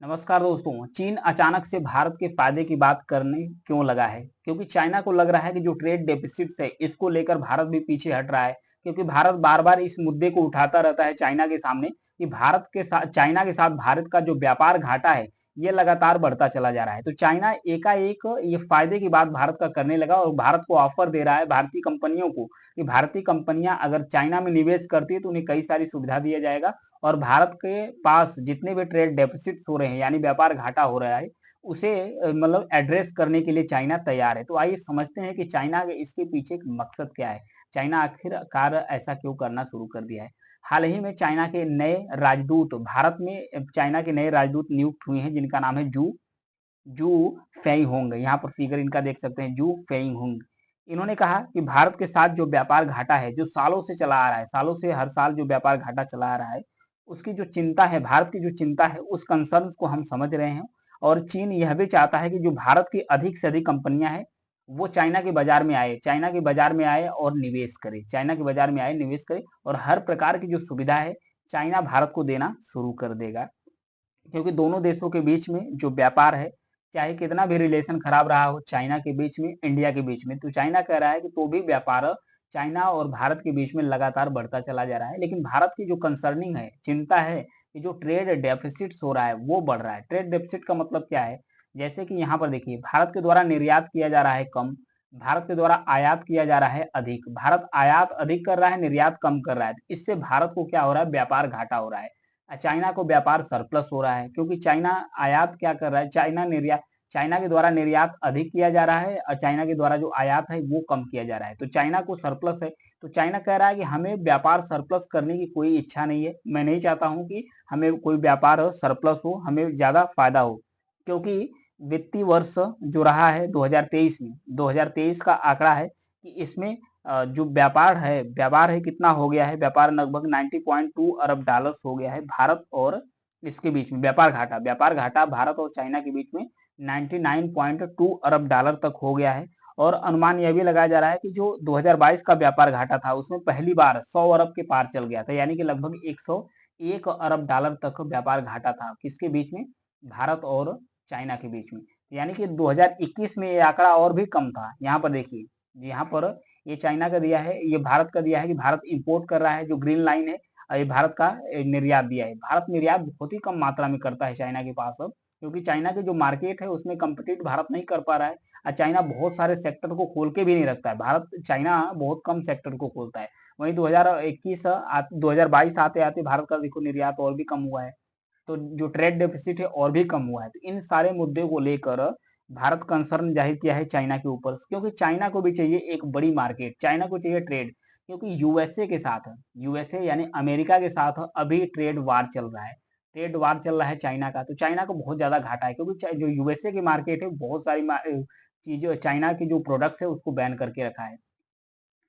नमस्कार दोस्तों। चीन अचानक से भारत के फायदे की बात करने क्यों लगा है? क्योंकि चाइना को लग रहा है कि जो ट्रेड डेफिसिट्स है इसको लेकर भारत भी पीछे हट रहा है। क्योंकि भारत बार-बार इस मुद्दे को उठाता रहता है चाइना के सामने कि भारत के साथ चाइना के साथ भारत का जो व्यापार घाटा है ये लगातार बढ़ता चला जा रहा है। तो चाइना एकाएक ये फायदे की बात भारत का करने लगा और भारत को ऑफर दे रहा है भारतीय कंपनियों को कि भारतीय कंपनियां अगर चाइना में निवेश करती है तो उन्हें कई सारी सुविधा दिया जाएगा और भारत के पास जितने भी ट्रेड डेफिसिट्स हो रहे हैं यानी व्यापार घाटा हो रहा है उसे मतलब एड्रेस करने के लिए चाइना तैयार है। तो आइए समझते हैं कि चाइना के इसके पीछे एक मकसद क्या है। चाइना आखिरकार ऐसा क्यों करना शुरू कर दिया है। हाल ही में चाइना के नए राजदूत भारत में चाइना के नए राजदूत नियुक्त हुए हैं जिनका नाम है जू जू फेंग होंग। यहाँ पर फिगर इनका देख सकते हैं, जू फेंग होंग। इन्होंने कहा कि भारत के साथ जो व्यापार घाटा है जो सालों से चला आ रहा है, सालों से हर साल जो व्यापार घाटा चला आ रहा है उसकी जो चिंता है, भारत की जो चिंता है उस कंसर्न को हम समझ रहे हैं। और चीन यह भी चाहता है कि जो भारत की अधिक से अधिक कंपनियां हैं वो चाइना के बाजार में आए, चाइना के बाजार में आए और निवेश करे, चाइना के बाजार में आए निवेश करे और हर प्रकार की जो सुविधा है चाइना भारत को देना शुरू कर देगा। क्योंकि दोनों देशों के बीच में जो व्यापार है, चाहे कितना भी रिलेशन खराब रहा हो चाइना के बीच में, इंडिया के बीच में, तो चाइना कह रहा है कि तो भी व्यापार चाइना और भारत के बीच में लगातार बढ़ता चला जा रहा है। लेकिन भारत की जो कंसर्निंग है, चिंता है कि जो ट्रेड डेफिसिट्स हो रहा है वो बढ़ रहा है। ट्रेड डेफिसिट का मतलब क्या है? जैसे कि यहाँ पर देखिए, भारत के द्वारा निर्यात किया जा रहा है कम, भारत के द्वारा आयात किया जा रहा है अधिक। भारत आयात अधिक कर रहा है, निर्यात कम कर रहा है। इससे भारत को क्या हो रहा है? व्यापार घाटा हो रहा है। चाइना को व्यापार सरप्लस हो रहा है क्योंकि चाइना आयात क्या कर रहा है, चाइना के द्वारा निर्यात अधिक किया जा रहा है और चाइना के द्वारा जो आयात है वो कम किया जा रहा है। तो चाइना को सरप्लस है। तो चाइना कह रहा है कि हमें व्यापार सरप्लस करने की कोई इच्छा नहीं है। मैं नहीं चाहता हूं कि हमें कोई व्यापार हो सरप्लस हो, हमें ज्यादा फायदा हो। क्योंकि वित्तीय वर्ष जो रहा है 2023 में, 2023 का आंकड़ा है कि इसमें जो व्यापार है कितना हो गया है? व्यापार लगभग 90.2 अरब डॉलर्स हो गया है भारत और इसके बीच में। व्यापार घाटा भारत और चाइना के बीच में 99.2 अरब डॉलर तक हो गया है। और अनुमान यह भी लगाया जा रहा है कि जो 2022 का व्यापार घाटा था उसमें पहली बार 100 अरब के पार चल गया था, यानी कि लगभग 101 अरब डॉलर तक व्यापार घाटा था किसके बीच में? भारत और चाइना के बीच में। यानी कि 2021 में ये आंकड़ा और भी कम था। यहाँ पर देखिए, यहाँ पर ये चाइना का दिया है, ये भारत का दिया है कि भारत इंपोर्ट कर रहा है, जो ग्रीन लाइन है। ये भारत का निर्यात दिया है। भारत निर्यात बहुत ही कम मात्रा में करता है चाइना के पास अब, क्योंकि चाइना की जो मार्केट है उसमें कम्पिटिट भारत नहीं कर पा रहा है। और चाइना बहुत सारे सेक्टर को खोल के भी नहीं रखता है। चाइना बहुत कम सेक्टर को खोलता है। वहीं 2021 2022 आते आते भारत का देखो निर्यात और भी कम हुआ है। तो जो ट्रेड डेफिसिट है और भी कम हुआ है। तो इन सारे मुद्दे को लेकर भारत कंसर्न जाहिर किया है चाइना के ऊपर, क्योंकि चाइना को भी चाहिए एक बड़ी मार्केट, चाइना को चाहिए ट्रेड। क्योंकि यूएसए के साथ, यूएसए यानी अमेरिका के साथ अभी ट्रेड वार चल रहा है। ट्रेड वार चल रहा है चाइना का। तो चाइना को बहुत ज्यादा घाटा है क्योंकि जो यूएसए की मार्केट है बहुत सारी चीजें चाइना की जो प्रोडक्ट्स है उसको बैन करके रखा है।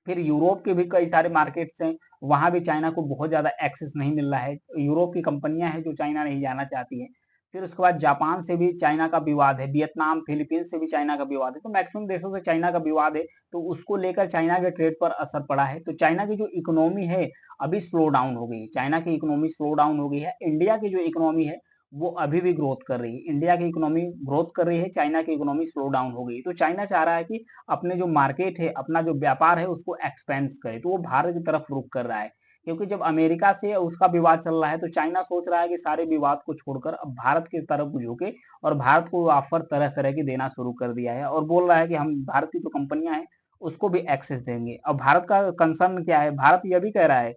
फिर यूरोप के भी कई सारे मार्केट्स हैं, वहां भी चाइना को बहुत ज्यादा एक्सेस नहीं मिल रहा है। यूरोप की कंपनियां हैं जो चाइना नहीं जाना चाहती हैं। फिर उसके बाद जापान से भी चाइना का विवाद है, वियतनाम फिलीपींस से भी चाइना का विवाद है। तो मैक्सिमम देशों से चाइना का विवाद है। तो उसको लेकर चाइना के ट्रेड पर असर पड़ा है। तो चाइना की जो इकोनॉमी है अभी स्लो डाउन हो गई है। चाइना की इकोनॉमी स्लो डाउन हो गई है। इंडिया की जो इकोनॉमी है वो अभी भी ग्रोथ कर रही है। इंडिया की इकोनॉमी ग्रोथ कर रही है, चाइना की इकोनॉमी स्लो डाउन हो गई है। तो चाइना चाह रहा है कि अपने जो मार्केट है, अपना जो व्यापार है उसको एक्सपेंस करे। तो वो भारत की तरफ रुख कर रहा है। क्योंकि जब अमेरिका से उसका विवाद चल रहा है तो चाइना सोच रहा है कि सारे विवाद को छोड़कर अब भारत की तरफ झुके और भारत को ऑफर तरह तरह की देना शुरू कर दिया है और बोल रहा है कि हम भारत की जो कंपनियां हैं उसको भी एक्सेस देंगे। अब भारत का कंसर्न क्या है? भारत यह भी कह रहा है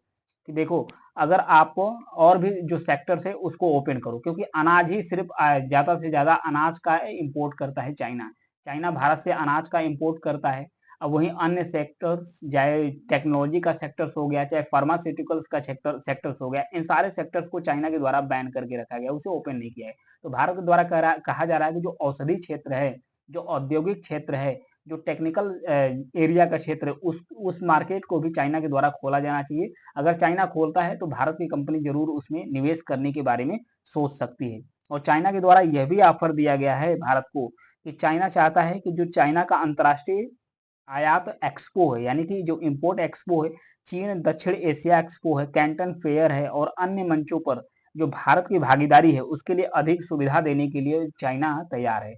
कि देखो, अगर आप और भी जो सेक्टर्स है उसको ओपन करो, क्योंकि अनाज ही सिर्फ ज्यादा से ज्यादा अनाज का इंपोर्ट करता है चाइना। चाइना भारत से अनाज का इंपोर्ट करता है। अब वहीं अन्य सेक्टर्स, चाहे टेक्नोलॉजी का सेक्टर्स हो गया, चाहे फार्मास्यूटिकल्स का सेक्टर्स हो गया, इन सारे सेक्टर्स को चाइना के द्वारा बैन करके रखा गया, उसे ओपन नहीं किया है। तो भारत के द्वारा कहा जा रहा है कि जो औषधि क्षेत्र है, जो औद्योगिक क्षेत्र है, जो टेक्निकल एरिया का क्षेत्र है, उस मार्केट को भी चाइना के द्वारा खोला जाना चाहिए। अगर चाइना खोलता है तो भारत की कंपनी जरूर उसमें निवेश करने के बारे में सोच सकती है। और चाइना के द्वारा यह भी ऑफर दिया गया है भारत को कि चाइना चाहता है कि जो चाइना का अंतर्राष्ट्रीय आयात एक्सपो है, यानी कि जो इंपोर्ट एक्सपो है, चीन दक्षिण एशिया एक्सपो है, कैंटन फेयर है और अन्य मंचों पर जो भारत की भागीदारी है उसके लिए अधिक सुविधा देने के लिए चाइना तैयार है,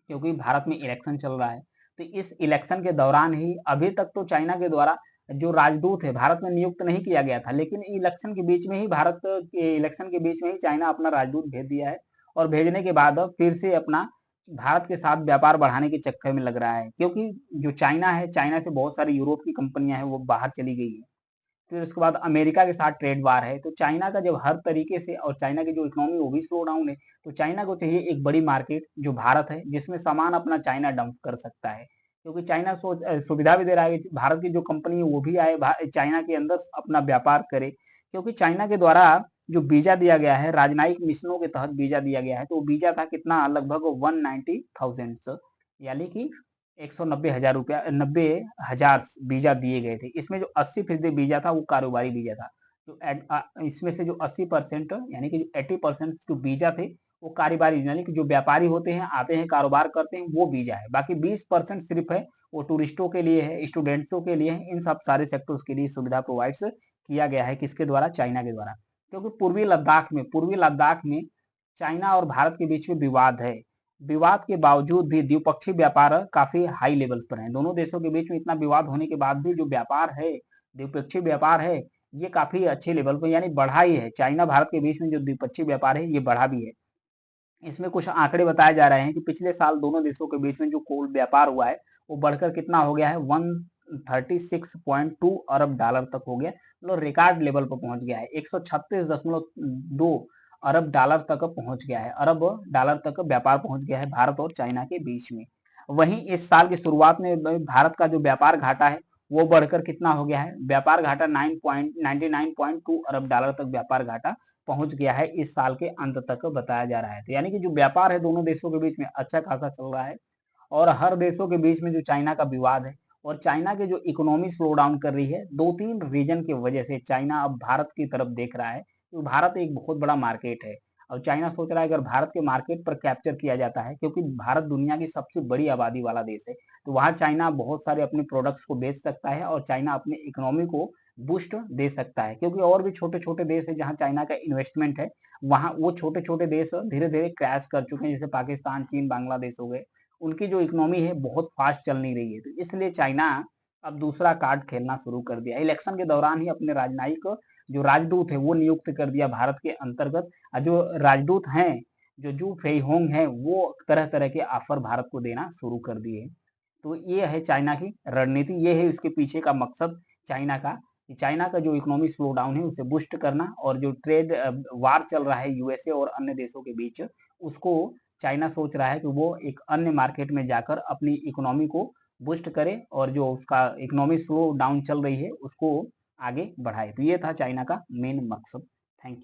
क्योंकि भारत में इलेक्शन चल रहा है। तो इस इलेक्शन के दौरान ही अभी तक तो चाइना के द्वारा जो राजदूत है भारत में नियुक्त नहीं किया गया था, लेकिन इलेक्शन के बीच में ही भारत के इलेक्शन के बीच में ही चाइना अपना राजदूत भेज दिया है और भेजने के बाद अब फिर से अपना भारत के साथ व्यापार बढ़ाने के चक्कर में लग रहा है, क्योंकि जो चाइना है, चाइना से बहुत सारी यूरोप की कंपनियां हैं वो बाहर चली गई है। फिर उसके बाद अमेरिका के साथ ट्रेड वार है, तो चाइना का जब हर तरीके से और चाइना की जो इकोनॉमी वो भी स्लो डाउन है, तो चाइना को चाहिए एक बड़ी मार्केट जो भारत है, जिसमें सामान अपना चाइना डंप कर सकता है, क्योंकि चाइना सुविधा भी दे रहा है कि भारत की जो कंपनी है वो भी आए चाइना के अंदर अपना व्यापार करे, क्योंकि चाइना के द्वारा जो वीजा दिया गया है राजनयिक मिशनों के तहत वीजा दिया गया है, तो वीजा था कितना, लगभग 190,000, यानी कि 190,000 रुपया, 90,000 वीजा दिए गए थे। इसमें जो 80% वीजा था वो कारोबारी वीजा था। इसमें से जो 80% यानी कि जो 80% जो वीजा थे वो कारोबारी, यानी कि जो व्यापारी होते हैं, आते हैं, कारोबार करते हैं, वो वीजा है। बाकी 20% सिर्फ है वो टूरिस्टों के लिए है, स्टूडेंट्सों के लिए है, इन सब सारे सेक्टर्स के लिए सुविधा प्रोवाइड्स किया गया है। किसके द्वारा? चाइना के द्वारा। क्योंकि पूर्वी लद्दाख में चाइना और भारत के बीच में विवाद है। विवाद के बावजूद भी द्विपक्षीय व्यापार काफी हाई लेवल्स पर है। दोनों देशों के बीच में इतना विवाद होने के बाद भी जो व्यापार है, द्विपक्षीय व्यापार है, ये काफी अच्छे लेवल पर, यानी बढ़ा ही है। चाइना भारत के बीच में जो द्विपक्षीय व्यापार है ये बढ़ा भी है। इसमें कुछ आंकड़े बताए जा रहे हैं कि पिछले साल दोनों देशों के बीच में जो कोल व्यापार हुआ है वो बढ़कर कितना हो गया है, 136.2 अरब डॉलर तक हो गया, मतलब रिकॉर्ड लेवल पर पहुंच गया है। 136.2 अरब डॉलर तक पहुंच गया है, अरब डॉलर तक व्यापार पहुंच गया है भारत और चाइना के बीच में। वहीं इस साल की शुरुआत में भारत का जो व्यापार घाटा है वो बढ़कर कितना हो गया है, व्यापार घाटा 99.2 अरब डॉलर तक व्यापार घाटा पहुंच गया है इस साल के अंत तक, बताया जा रहा है। तो यानी कि जो व्यापार है दोनों देशों के बीच में अच्छा खासा चल रहा है, और हर देशों के बीच में जो चाइना का विवाद है और चाइना के जो इकोनॉमी स्लो डाउन कर रही है, दो तीन रीजन की वजह से चाइना अब भारत की तरफ देख रहा है, तो भारत एक बहुत बड़ा मार्केट है और चाइना सोच रहा है अगर भारत के मार्केट पर कैप्चर किया जाता है, क्योंकि भारत दुनिया की सबसे बड़ी आबादी वाला देश है, तो वहां चाइना बहुत सारे अपने प्रोडक्ट्स को बेच सकता है और चाइना अपने इकोनॉमी को बूस्ट दे सकता है, क्योंकि और भी छोटे छोटे देश है जहां चाइना का इन्वेस्टमेंट है, वहां वो छोटे छोटे देश धीरे धीरे क्रैश कर चुके हैं, जैसे पाकिस्तान, चीन, बांग्लादेश हो गए। उनकी जो इकोनॉमी है बहुत फास्ट चल नहीं रही है, तो इसलिए चाइना अब दूसरा कार्ड खेलना शुरू कर दिया। इलेक्शन के दौरान ही अपने राजनयिक जो राजदूत है वो नियुक्त कर दिया भारत के अंतर्गत। जो राजदूत हैं, जो जू फेईहोंग है, वो तरह तरह के ऑफर भारत को देना शुरू कर दिए। तो ये है चाइना की रणनीति, ये है इसके पीछे का मकसद चाइना का, कि चाइना का जो इकोनॉमी स्लो डाउन है उसे बूस्ट करना, और जो ट्रेड वार चल रहा है यूएसए और अन्य देशों के बीच, उसको चाइना सोच रहा है कि वो एक अन्य मार्केट में जाकर अपनी इकोनॉमी को बूस्ट करे और जो उसका इकोनॉमी स्लो डाउन चल रही है उसको आगे बढ़ाए। तो ये था चाइना का मेन मकसद। Thank you.